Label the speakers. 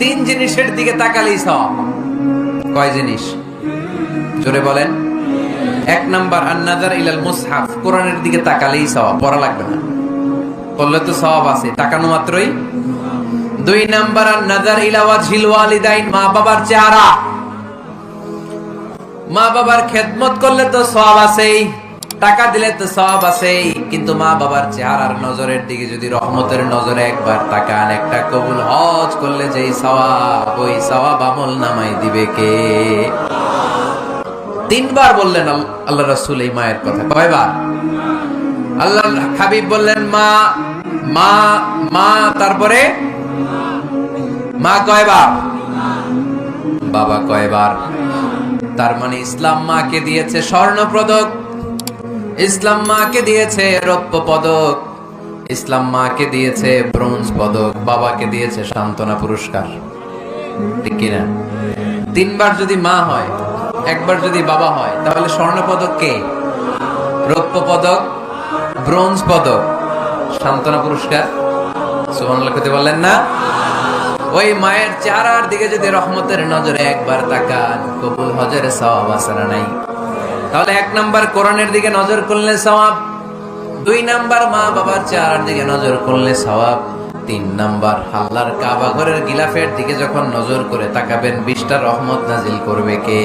Speaker 1: তিন জিনিসের দিকে তাকালেই সওয়াব। কয় জিনিস? জোরে বলেন। এক নাম্বার আন-নাযার ইলাল মুসহাফ, কোরআনের দিকে তাকালেই সওয়াব, পড়া লাগবে না, পড়লে তো সওয়াব আছে, তাকানো মাত্রই। দুই নাম্বার আন-নাযার ইলা ওয়াজহিল ওয়ালিদাইন, মা বাবার চেহারা, মা বাবার খেদমত করলে তো সওয়াব আছেই, টাকা দিলে তো সওয়াব আছেই, কিন্তু মা বাবার চেহারার নজরের দিকে যদি রহমতের নজরে একবার তাকান, একটা কবুল হজ করলে যেই সওয়াব, ওই সওয়াব আমল নামাই দিবে কে? তিনবার বললেন আল্লাহ রাসূল এই মায়ের কথা। কয়বার? আল্লাহর হাবিব বললেন মা মা মা, তারপরে মা কয়বার? বাবা কয়বার? তার মানে ইসলাম মাকে দিয়েছে স্বর্ণ পদক, ইসলাম মাকে দিয়েছে রৌপ্য পদক, ইসলাম মাকে দিয়েছে ব্রোঞ্জ পদক, বাবাকে দিয়েছে সান্ত্বনা পুরস্কার। ঠিক কিনা? তিনবার যদি মা হয়, একবার যদি বাবা হয়, তাহলে স্বর্ণ পদক কে? রৌপ্য পদক, ব্রোঞ্জ পদক, সান্ত্বনা পুরস্কার। সুবহানাল্লাহ কইতে বললেন না? ওই মায়ের চেহারার দিকে যদি রহমতের নজরে একবার তাকান, কবুল হজের সওয়াব আছে না নাই? তাহলে এক নাম্বার কোরআনের দিকে নজর করলে সওয়াব, দুই নাম্বার মা বাবার চেহারার দিকে নজর করলে সওয়াব, তিন নাম্বার আল্লাহর কাবা ঘরের গিলাফের দিকে যখন নজর করে তাকাবেন, 20টা রহমত নাজিল করবে কে?